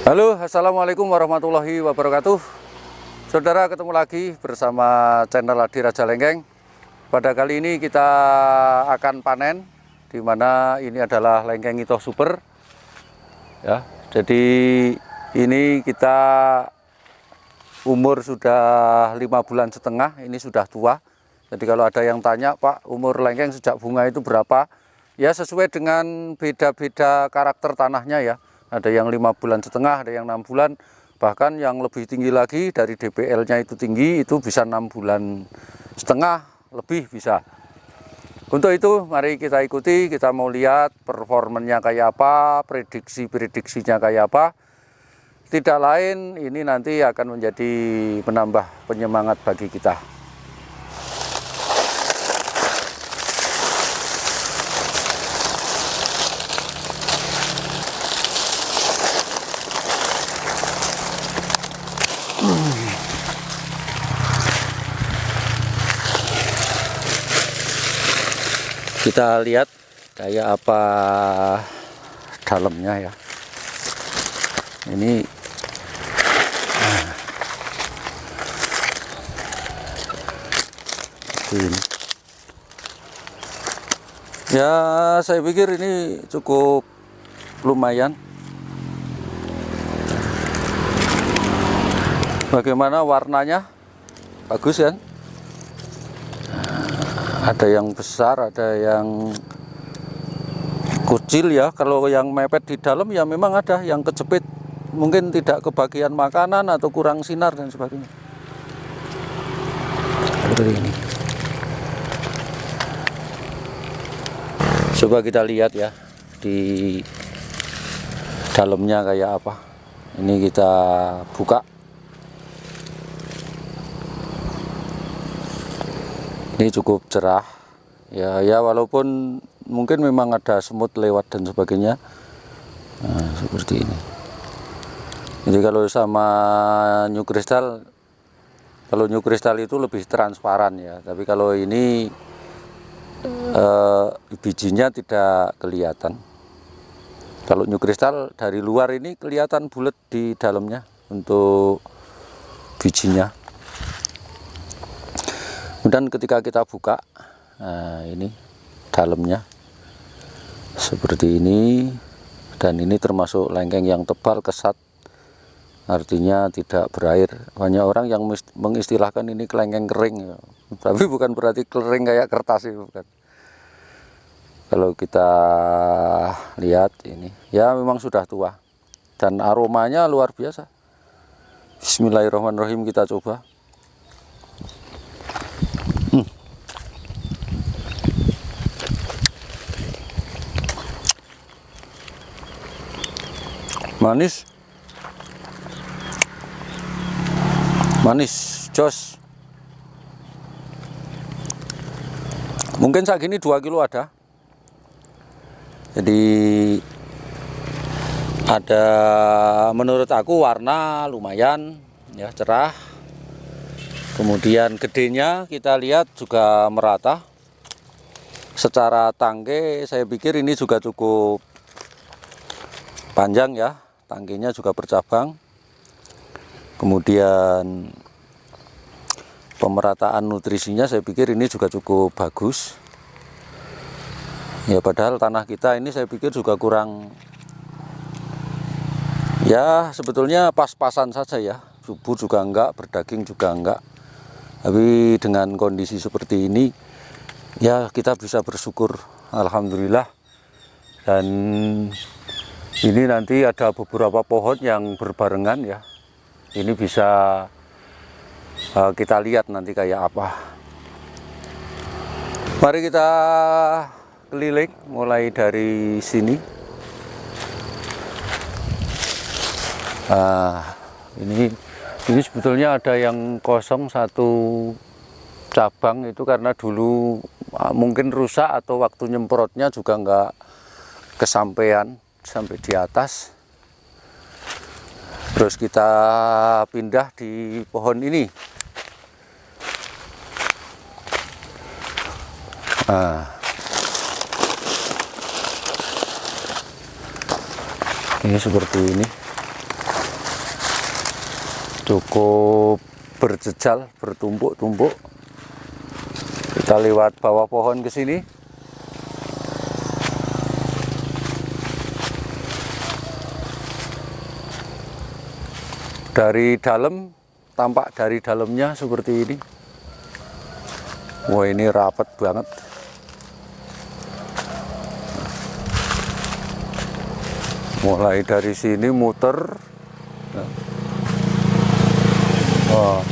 Halo, assalamualaikum warahmatullahi wabarakatuh. Saudara, ketemu lagi bersama channel Adi Raja Lengkeng. Pada kali ini kita akan panen, di mana ini adalah lengkeng Itoh Super. Ya, jadi ini kita umur sudah 5,5 bulan, ini sudah tua. Jadi kalau ada yang tanya, Pak, umur lengkeng sejak bunga itu berapa? Ya sesuai dengan beda-beda karakter tanahnya ya. Ada yang 5,5 bulan, ada yang 6 bulan, bahkan yang lebih tinggi lagi dari DPL-nya itu tinggi, itu bisa 6,5 bulan lebih bisa. Untuk itu mari kita ikuti, kita mau lihat performanya kayak apa, prediksinya kayak apa. Tidak lain, ini nanti akan menjadi penambah penyemangat bagi kita. Kita lihat kayak apa dalamnya ya. Ini ya, saya pikir ini cukup lumayan. Bagaimana warnanya? Bagus kan? Ada yang besar, ada yang kecil ya. Kalau yang mepet di dalam ya memang ada yang kejepit, mungkin tidak kebagian makanan atau kurang sinar dan sebagainya. Seperti ini. Coba kita lihat ya di dalamnya kayak apa. Ini kita buka. Ini cukup cerah ya, walaupun mungkin memang ada semut lewat dan sebagainya. Nah, seperti ini. Jadi kalau sama New Crystal, kalau New Crystal itu lebih transparan ya, tapi kalau ini bijinya tidak kelihatan. Kalau New Crystal dari luar ini kelihatan bulat di dalamnya untuk bijinya. Kemudian ketika kita buka, nah ini dalamnya seperti ini, dan ini termasuk lengkeng yang tebal, kesat, artinya tidak berair. Banyak orang yang mengistilahkan ini lengkeng kering ya. Tapi bukan berarti kering kayak kertas itu, bukan. Kalau kita lihat ini ya memang sudah tua dan aromanya luar biasa. Bismillahirrahmanirrahim, kita coba. Manis, jos. Mungkin saat gini 2 kilo ada. Jadi ada, menurut aku warna lumayan ya, cerah. Kemudian gedenya kita lihat juga merata. Secara tangkai saya pikir ini juga cukup panjang ya, tangkainya juga bercabang. Kemudian pemerataan nutrisinya saya pikir ini juga cukup bagus. Ya padahal tanah kita ini saya pikir juga kurang, ya sebetulnya pas-pasan saja ya. Subur juga enggak, berdaging juga enggak. Tapi dengan kondisi seperti ini ya kita bisa bersyukur, alhamdulillah. Dan ini nanti ada beberapa pohon yang berbarengan ya. Ini bisa kita lihat nanti kayak apa. Mari kita keliling mulai dari sini. Ini sebetulnya ada yang kosong satu cabang, itu karena dulu mungkin rusak atau waktu nyemprotnya juga nggak kesampaian sampai di atas. Terus kita pindah di pohon ini. Nah, ini seperti ini. cukup berjejal, bertumpuk-tumpuk. Kita lewat bawah pohon ke sini. Dari dalam, tampak dari dalamnya seperti ini. Wah, ini rapat banget. Mulai dari sini muter. Wah.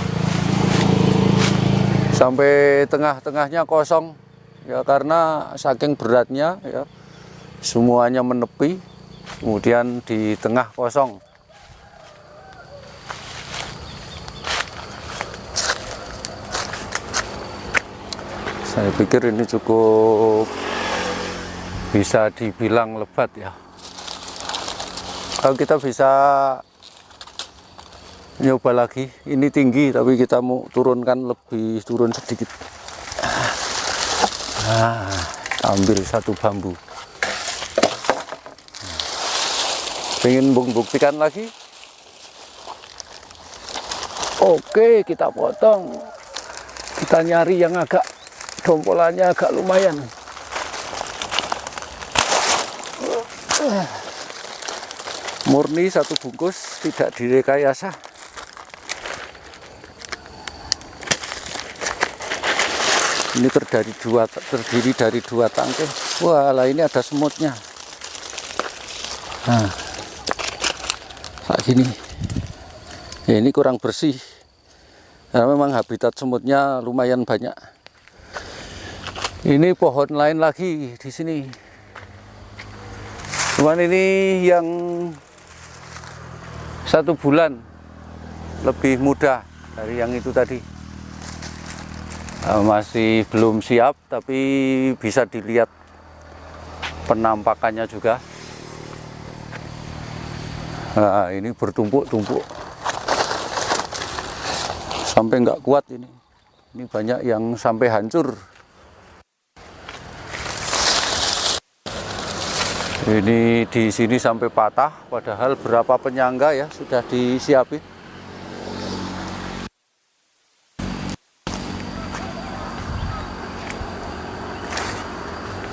Sampai tengah-tengahnya kosong. Ya, karena saking beratnya ya. Semuanya menepi. Kemudian di tengah kosong. Saya pikir ini cukup bisa dibilang lebat ya. Kalau kita bisa nyoba lagi, ini tinggi tapi kita mau turunkan lebih turun sedikit. Nah, ambil satu bambu. Pengen membuktikan lagi? Oke, kita potong. Kita nyari yang agak dompolannya agak lumayan. Murni satu bungkus, tidak direkayasa. Ini terdiri dari dua tangkai. Wah, lah ini ada semutnya. Nah, kayak gini. Ya, ini kurang bersih. Karena memang habitat semutnya lumayan banyak. Ini pohon lain lagi di sini. Cuman ini yang 1 bulan lebih muda dari yang itu tadi. Masih belum siap, tapi bisa dilihat penampakannya juga. Nah, ini bertumpuk-tumpuk sampai nggak kuat ini. Ini banyak yang sampai hancur. Ini di sini sampai patah, padahal berapa penyangga ya sudah disiapin.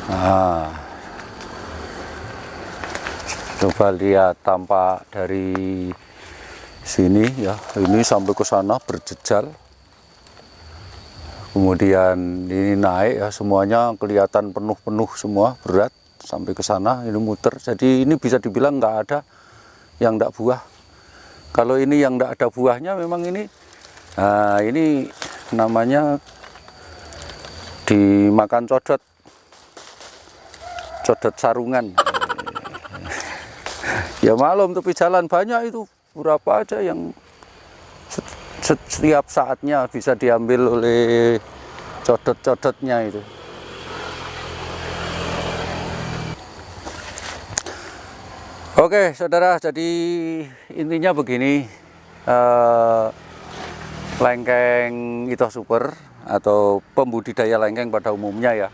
Nah, coba lihat tampak dari sini ya, ini sampai ke sana berjejal. Kemudian ini naik ya, semuanya kelihatan penuh-penuh semua, berat. Sampai ke sana, ini muter. Jadi ini bisa dibilang nggak ada yang nggak buah. Kalau ini yang nggak ada buahnya, memang ini, nah ini namanya dimakan codot sarungan. Ya malum, tepi jalan banyak itu, berapa aja yang setiap saatnya bisa diambil oleh codot-codotnya itu. Oke saudara, jadi intinya begini, lengkeng Itoh Super atau pembudidaya lengkeng pada umumnya ya,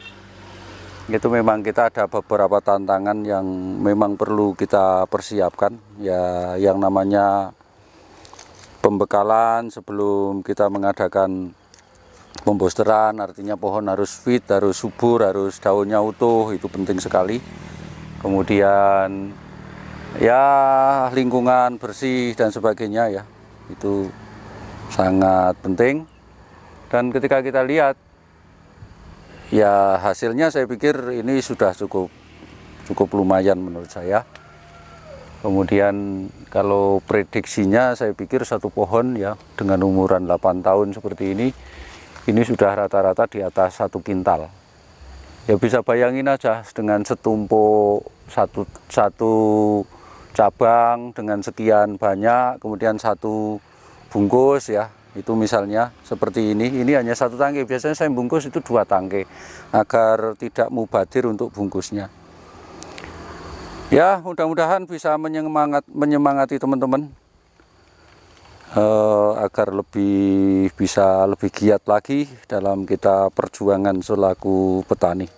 itu memang kita ada beberapa tantangan yang memang perlu kita persiapkan ya, yang namanya pembekalan sebelum kita mengadakan pembosteran, artinya pohon harus fit, harus subur, harus daunnya utuh, itu penting sekali. Kemudian ya lingkungan bersih dan sebagainya ya, itu sangat penting. Dan ketika kita lihat ya hasilnya, saya pikir ini sudah cukup lumayan menurut saya. Kemudian kalau prediksinya, saya pikir satu pohon ya dengan umuran 8 tahun seperti ini sudah rata-rata di atas 1 kintal. Ya bisa bayangin aja, dengan setumpuk satu cabang dengan sekian banyak, kemudian 1 bungkus ya, itu misalnya seperti ini hanya 1 tangkai. Biasanya saya bungkus itu 2 tangkai agar tidak mubadir untuk bungkusnya. Ya mudah-mudahan bisa menyemangati teman-teman agar bisa lebih giat lagi dalam kita perjuangan selaku petani.